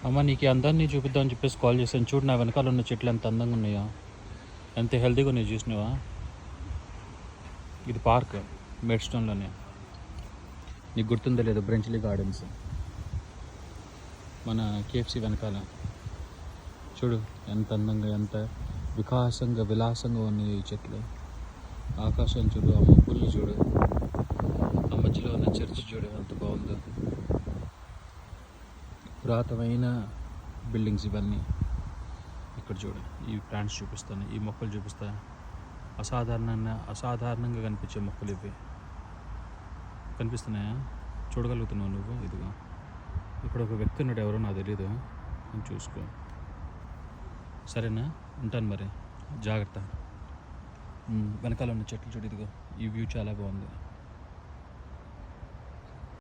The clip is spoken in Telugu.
అమ్మ నీకు ఈ అందాన్ని చూపిద్దామని చెప్పేసి కాల్ చేశాను. చూడు నా వెనకాల ఉన్న చెట్లు ఎంత అందంగా ఉన్నాయో, ఎంత హెల్తీగా ఉన్నాయో చూసినావా. ఇది పార్క్ మెడ్స్టోన్లోనే. నీకు గుర్తుందో లేదో బ్రెంచ్లీ గార్డెన్స్ మన కేఎఫ్సి వెనకాల. చూడు ఎంత అందంగా, ఎంత వికాసంగా విలాసంగా ఉన్నాయి ఈ చెట్లు. ఆకాశం చూడు, ఆ మబ్బుల్ని చూడు, ఆ మధ్యలో ఉన్న చర్చ్ చూడు ఎంత బాగుందో. పురాతనమైన బిల్డింగ్స్ ఇవన్నీ. ఇక్కడ చూడు ఈ ప్లాంట్స్ చూపిస్తాను, ఈ మొక్కలు చూపిస్తా. అసాధారణంగా కనిపించే మొక్కలు ఇవి. కనిపిస్తున్నాయా? చూడగలుగుతున్నావు నువ్వు? ఇదిగో ఇక్కడ ఒక వ్యక్తి ఉన్నాడు, ఎవరో నాకు తెలీదు, నేను చూసుకో. సరేనా, ఉంటాను మరి, జాగ్రత్త. వెనకాల ఉన్న చెట్లు చూడు, ఇదిగో ఈ వ్యూ చాలా బాగుంది.